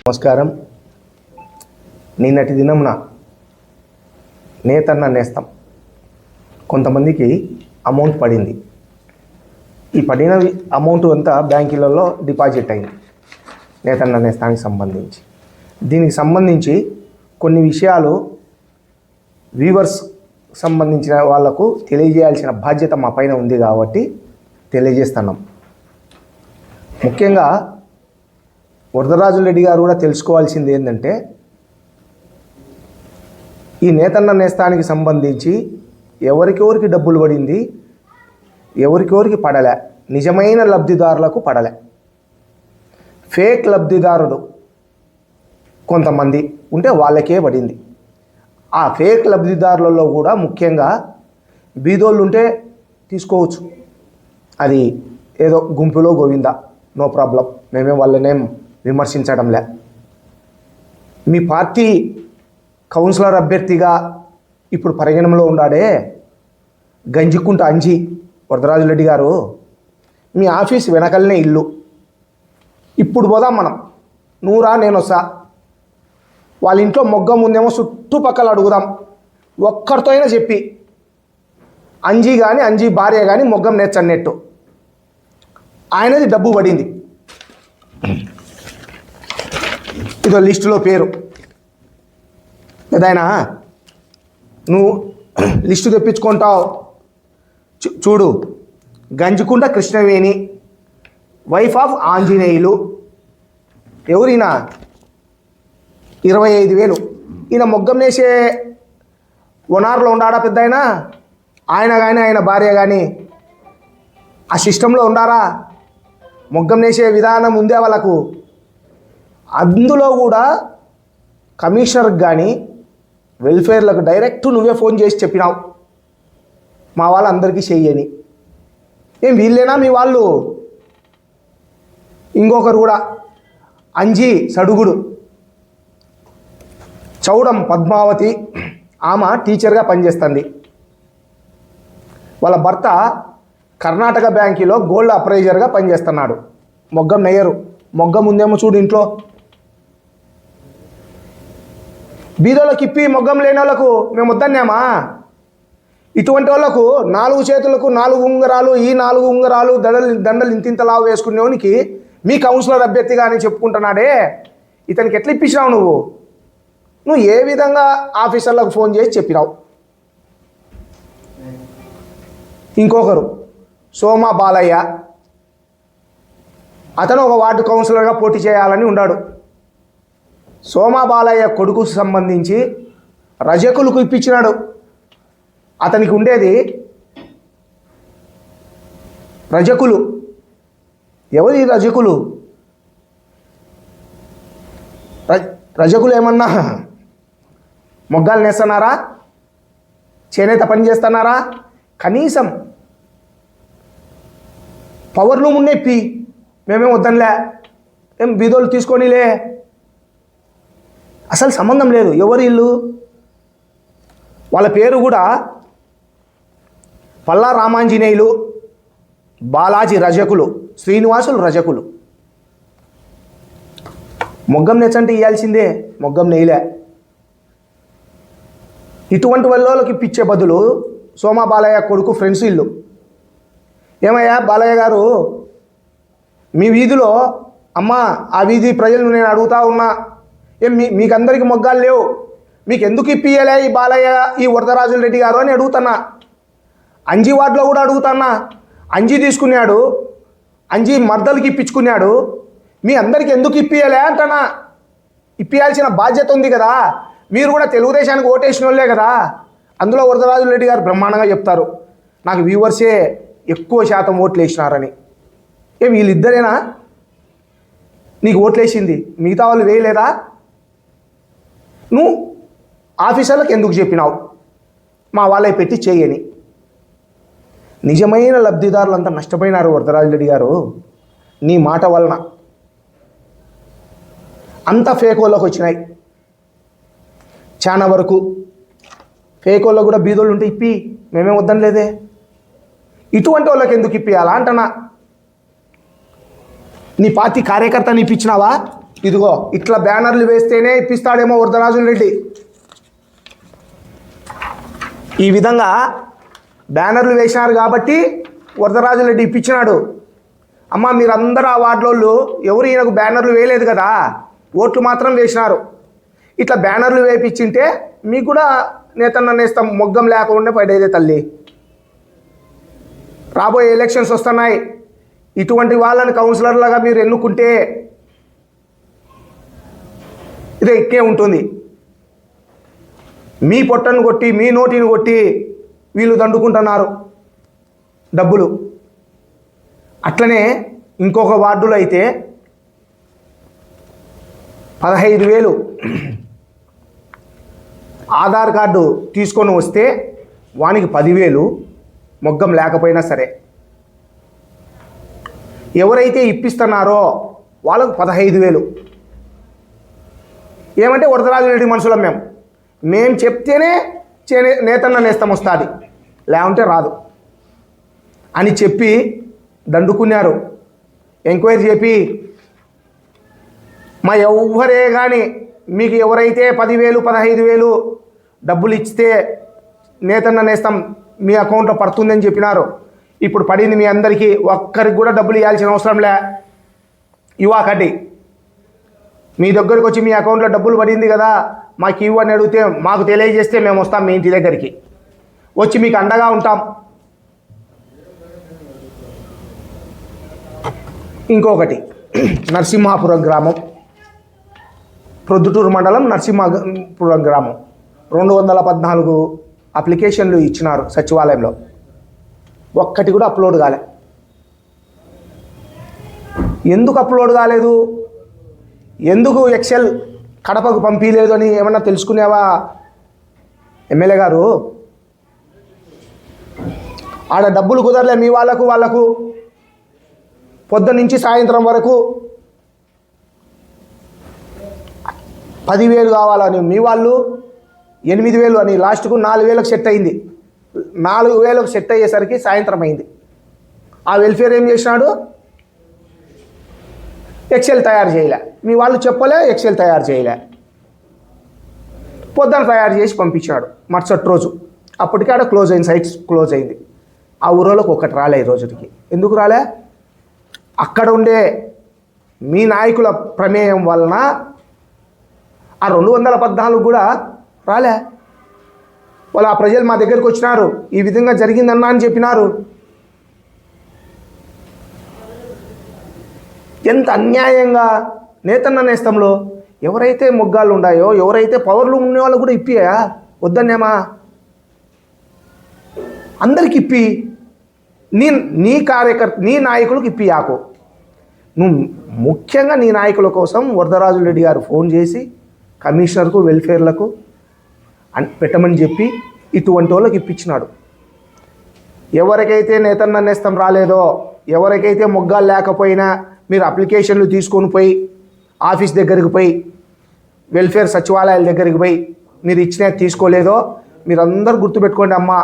నమస్కారం. నిన్నటి దినంన నేతన్న నేస్తం కొంతమందికి అమౌంట్ పడింది. ఈ పడిన అమౌంట్ అంతా బ్యాంకులలో డిపాజిట్ అయింది నేతన్న నేస్తానికి సంబంధించి. దీనికి సంబంధించి కొన్ని విషయాలు వ్యూవర్స్ సంబంధించిన వాళ్లకు తెలియజేయాల్సిన బాధ్యత మా పైన ఉంది కాబట్టి తెలియజేస్తున్నాం. ముఖ్యంగా వరదరాజుల రెడ్డి గారు కూడా తెలుసుకోవాల్సింది ఏంటంటే, ఈ నేతన్న నేస్తానికి సంబంధించి ఎవరికెవరికి డబ్బులు పడింది, ఎవరికెవరికి పడలే, నిజమైన లబ్ధిదారులకు పడలే. ఫేక్ లబ్ధిదారులు కొంతమంది ఉంటే వాళ్ళకే పడింది. ఆ ఫేక్ లబ్ధిదారులలో కూడా ముఖ్యంగా బీదోళ్ళు ఉంటే తీసుకోవచ్చు, అది ఏదో గుంపులో గోవిందా, నో ప్రాబ్లం, మేమే వాళ్ళనేం విమర్శించడంలే. మీ పార్టీ కౌన్సిలర్ అభ్యర్థిగా ఇప్పుడు పరిగణనలో ఉన్నాడే గంజికుంట అంజి వరదరాజులరెడ్డి గారు, మీ ఆఫీస్ వెనకలనే ఇల్లు. ఇప్పుడు పోదాం మనం, నువ్వురా నేను వస్తా, వాళ్ళ ఇంట్లో మొగ్గం ఉందేమో చుట్టుపక్కల అడుగుదాం. ఒక్కరితో అయినా చెప్పి అంజీ కానీ అంజీ భార్య కానీ మొగ్గం నేర్చన్నట్టు ఆయనది డబ్బు పడింది. ఇదో లిస్టులో పేరు ఏదైనా నువ్వు లిస్టు తెప్పించుకుంటావు చూడు. Ganjikunta Krishnaveni, wife of Anjaneyulu. ఎవరైనా 25,000. ఈయన మొగ్గం నేసే వనార్లో ఉండాడా పెద్ద ఆయన కానీ ఆయన భార్య కానీ ఆ సిస్టంలో ఉండారా? మొగ్గం నేసే విధానం ఉందే వాళ్ళకు. అందులో కూడా కమిషనర్కి కానీ వెల్ఫేర్లకు డైరెక్ట్ నువ్వే ఫోన్ చేసి చెప్పినావు మా వాళ్ళందరికీ చెయ్యని. ఏం వీళ్ళేనా మీ వాళ్ళు? ఇంకొకరు కూడా అంజీ సడుగుడు, చౌడం పద్మావతి, ఆమె టీచర్గా పనిచేస్తుంది. వాళ్ళ భర్త కర్ణాటక బ్యాంకులో గోల్డ్ అప్రైజర్గా పనిచేస్తున్నాడు. మొగ్గం నెయ్యరు, మొగ్గం ఉందేమో చూడు ఇంట్లో. బీదోళ్ళకి ఇప్పి మొగ్గం లేని వాళ్ళకు మేము వద్దన్నామా? ఇటువంటి వాళ్ళకు 4 చేతులకు 4 ఉంగరాలు, ఈ 4 ఉంగరాలు దండలు ఇంతింతలా వేసుకునేవానికి మీ కౌన్సిలర్ అభ్యర్థిగా అని చెప్పుకుంటున్నాడే, ఇతనికి ఎట్లా ఇప్పించినావు నువ్వు? నువ్వు ఏ విధంగా ఆఫీసర్లకు ఫోన్ చేసి చెప్పినావు? ఇంకొకరు సోమా బాలయ్య, అతను ఒక వార్డు కౌన్సిలర్గా పోటీ చేయాలని ఉన్నాడు. సోమా బాలయ్య కొడుకుకు సంబంధించి రజకులకు ఇప్పించినాడు. అతనికి ఉండేది రజకులు. ఎవరి రజకులు? రజకులు ఏమన్నా మొగ్గాలు నేస్తున్నారా? చేనేత పని చేస్తున్నారా? కనీసం పవర్లు మున్నెప్పి మేమేం వద్దనిలే, ఏం బీదోళ్ళు తీసుకొనిలే, అసలు సంబంధం లేదు. ఎవరు ఇల్లు? వాళ్ళ పేరు కూడా పల్లా రామాంజనేయులు, బాలాజీ రజకులు, శ్రీనివాసులు రజకులు. మొగ్గం నేర్చంటే ఇవ్వాల్సిందే, మొగ్గం నేయలే. ఇటువంటి వాళ్ళకి ఇప్పించే బదులు సోమా బాలయ్య కొడుకు ఫ్రెండ్స్ ఇల్లు. ఏమయ్యా బాలయ్య గారు, మీ వీధిలో అమ్మా ఆ వీధి ప్రజలను నేను అడుగుతా ఉన్నా, ఏం మీకందరికీ మొగ్గాలు లేవు, మీకు ఎందుకు ఇప్పియలే ఈ బాలయ్య ఈ వరదరాజుల రెడ్డి గారు అని అడుగుతున్నా. అంజీ వార్డులో కూడా అడుగుతున్నా. అంజీ తీసుకున్నాడు, అంజీ మర్దలకి ఇప్పించుకున్నాడు, మీ అందరికీ ఎందుకు ఇప్పియలే అంటనా? ఇప్పియాల్సిన బాధ్యత ఉంది కదా. మీరు కూడా తెలుగుదేశానికి ఓటేసిన వాళ్ళే కదా. అందులో వరదరాజుల రెడ్డి గారు బ్రహ్మాండంగా చెప్తారు, నాకు వ్యూవర్సే ఎక్కువ శాతం ఓట్లు వేసినారని. వీళ్ళిద్దరేనా నీకు ఓట్లు వేసింది? మిగతా వాళ్ళు వేయలేదా? నువ్వు ఆఫీసర్లకు ఎందుకు చెప్పినావు మా వాళ్ళవి పెట్టి చేయని? నిజమైన లబ్ధిదారులంతా నష్టపోయినారు వరదరాజులరెడ్డి గారు నీ మాట వలన. అంత ఫేకోళ్ళకి వచ్చినాయి. చాలా వరకు ఫేకోళ్ళు కూడా బీదోళ్ళు ఉంటే ఇప్పి మేమేం వద్దనలేదే. ఇటువంటి వాళ్ళకి ఎందుకు ఇప్పియాలా అంటనా? నీ పార్టీ కార్యకర్తని ఇప్పించినావా? ఇదిగో ఇట్లా బ్యానర్లు వేస్తేనే ఇప్పిస్తాడేమో వరదరాజుల రెడ్డి. ఈ విధంగా బ్యానర్లు వేసినారు కాబట్టి వరదరాజుల రెడ్డి ఇప్పించినాడు. అమ్మ మీరందరూ ఆ వార్డులోళ్ళు ఎవరు ఈయనకు బ్యానర్లు వేయలేదు కదా, ఓట్లు మాత్రం వేసినారు. ఇట్లా బ్యానర్లు వేయించింటే మీకు కూడా నేతన్న నేస్తం మొగ్గం లేకుండా పడేదే తల్లి. రాబోయే ఎలక్షన్స్ వస్తున్నాయి, ఇటువంటి వాళ్ళని కౌన్సిలర్లుగా మీరు ఎన్నుకుంటే ఇదే ఇట్టే ఉంటుంది. మీ పొట్టను కొట్టి మీ నోటిని కొట్టి వీళ్ళు దండుకుంటున్నారు డబ్బులు. అట్లనే ఇంకొక వార్డులో అయితే 15,000 ఆధార్ కార్డు తీసుకొని వస్తే వానికి 10,000 మొగ్గం లేకపోయినా సరే. ఎవరైతే ఇప్పిస్తున్నారో వాళ్ళకు 15,000. ఏమంటే వరదరాజుల రెడ్డి మనుషులం మేము చెప్తేనే నేతన్న నేస్తం వస్తుంది, లేకుంటే రాదు అని చెప్పి దండుకున్నారు. ఎంక్వైరీ చెప్పి మా ఎవ్వరే కానీ మీకు ఎవరైతే 10,000 15,000 డబ్బులు ఇస్తే నేతన్న నేస్తం మీ అకౌంట్లో పడుతుందని చెప్పినారు. ఇప్పుడు పడింది మీ అందరికీ, ఒక్కరికి కూడా డబ్బులు ఇవ్వాల్సిన అవసరం లే. ఇవాకటి మీ దగ్గరికి వచ్చి మీ అకౌంట్లో డబ్బులు పడింది కదా మాకు ఇవ్వు అని అడిగితే మాకు తెలియజేస్తే మేము వస్తాం మీ ఇంటి దగ్గరికి, వచ్చి మీకు అండగా ఉంటాం. ఇంకొకటి నరసింహాపురం గ్రామం, ప్రొద్దుటూరు మండలం నరసింహాపురం గ్రామం 214 అప్లికేషన్లు ఇచ్చినారు సచివాలయంలో, ఒక్కటి కూడా అప్లోడ్ కాలే. ఎందుకు అప్లోడ్ కాలేదు, ఎందుకు ఎక్సెల్ కడపకు పంపించలేదు అని ఏమన్నా తెలుసుకునేవా ఎమ్మెల్యే గారు? ఆడ డబ్బులు కుదరలే మీ వాళ్ళకు పొద్దున్న నుంచి సాయంత్రం వరకు 10,000 కావాలని మీ వాళ్ళు 8,000 అని లాస్ట్కు 4,000కు సెట్ అయింది. 4,000కు సెట్ అయ్యేసరికి సాయంత్రం అయింది. ఆ వెల్ఫేర్ ఏం చేసినాడు, ఎక్సెల్ తయారు చేయలే. మీ వాళ్ళు చెప్పలే, ఎక్సెల్ తయారు చేయలే. పొద్దున తయారు చేసి పంపించాడు మరుసటి రోజు. అప్పటికే ఆడ క్లోజ్ అయింది, సైట్స్ క్లోజ్ అయింది. ఆ ఊరోళ్ళకి ఒకటి రాలే ఈ రోజుకి. ఎందుకు రాలే? అక్కడ ఉండే మీ నాయకుల ప్రమేయం వలన ఆ 214 కూడా రాలే. వాళ్ళు ఆ ప్రజలు మా దగ్గరికి వచ్చినారు, ఈ విధంగా జరిగిందన్నా అని చెప్పినారు. ఎంత అన్యాయంగా నేతన్న నేస్తంలో ఎవరైతే మొగ్గాలు ఉన్నాయో, ఎవరైతే పవర్లు ఉండే వాళ్ళు కూడా ఇప్పియా వద్దన్నేమా? అందరికి ఇప్పి నీ కార్యకర్త నీ నాయకులకు ఇప్పియాకు. నువ్వు ముఖ్యంగా నీ నాయకుల కోసం వరదరాజుల రెడ్డి గారు ఫోన్ చేసి కమిషనర్కు వెల్ఫేర్లకు పెట్టమని చెప్పి ఇటువంటి వాళ్ళకి ఇప్పించినాడు. ఎవరికైతే నేతన్న నేస్తం రాలేదో, ఎవరికైతే మొగ్గాలు లేకపోయినా మీరు అప్లికేషన్లు తీసుకొని పోయి ఆఫీస్ దగ్గరికి పోయి వెల్ఫేర్ సచివాలయాల దగ్గరికి పోయి మీరు ఇచ్చినా తీసుకోలేదో మీరందరూ గుర్తుపెట్టుకోండి. అమ్మా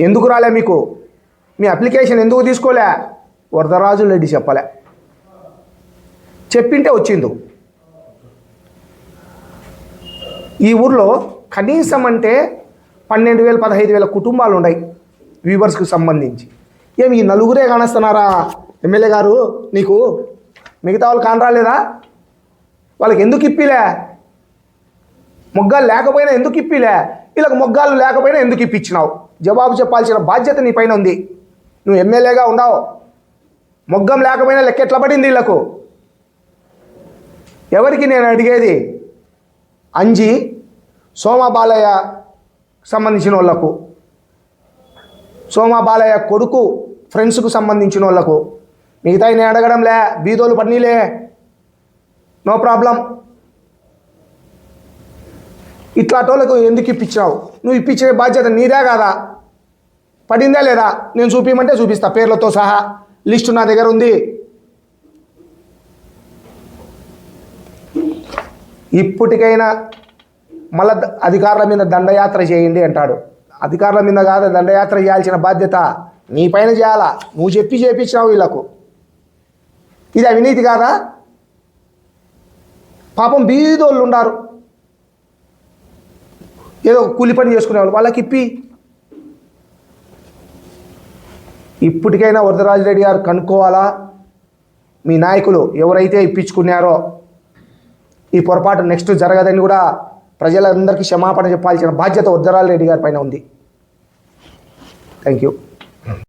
ఎందుకు రాలే మీకు, మీ అప్లికేషన్ ఎందుకు తీసుకోలే? వరదరాజుల రెడ్డి చెప్పలే, చెప్పింటే వచ్చింది. ఈ ఊర్లో కనీసం అంటే 12,000 15,000 కుటుంబాలు ఉన్నాయి వీవర్స్కి సంబంధించి. ఏమి ఈ నలుగురే కానస్తున్నారా ఎమ్మెల్యే గారు నీకు? మిగతా వాళ్ళు కానరాలేదా? వాళ్ళకి ఎందుకు ఇప్పిలే? మొగ్గాలు లేకపోయినా ఎందుకు ఇప్పిలే? వీళ్ళకి మొగ్గాలు లేకపోయినా ఎందుకు ఇప్పించినావు? జవాబు చెప్పాల్సిన బాధ్యత నీ పైన ఉంది. నువ్వు ఎమ్మెల్యేగా ఉన్నావు, మొగ్గం లేకపోయినా లెక్క ఎట్లా పడింది వీళ్ళకు? ఎవరికి నేను అడిగేది? అంజి సోమబాలయ్య సంబంధించిన వాళ్ళకు, సోమబాలయ్య కొడుకు ఫ్రెండ్స్కు సంబంధించిన వాళ్ళకు. మిగతా నేను అడగడంలే, బీదోలు పన్నీలే, నో ప్రాబ్లం. ఇట్లాంటోళ్ళకు ఎందుకు ఇప్పించావు? నువ్వు ఇప్పించే బాధ్యత నీదే కాదా? పడిందా లేదా? నేను చూపించమంటే చూపిస్తా, పేర్లతో సహా లిస్టు నా దగ్గర ఉంది. ఇప్పటికైనా మళ్ళా అధికారుల మీద దండయాత్ర చేయండి అంటాడు. అధికారుల మీద కాదు దండయాత్ర చేయాల్సిన బాధ్యత నీ పైన చేయాలా. నువ్వు చెప్పి చేయించినావు వీళ్ళకు. ఇది అవినీతి కాదా? పాపం బీదోళ్ళు ఉన్నారు, ఏదో కూలి పని చేసుకునేవాళ్ళు, వాళ్ళకి ఇప్పి. ఇప్పటికైనా వరదరాజిరెడ్డి గారు కనుక్కోవాలా, మీ నాయకులు ఎవరైతే ఇప్పించుకున్నారో ఈ పొరపాటు నెక్స్ట్ జరగదని కూడా ప్రజలందరికీ క్షమాపణ చెప్పాల్సిన బాధ్యత వరదరాజిరెడ్డి గారి పైన ఉంది. Thank you.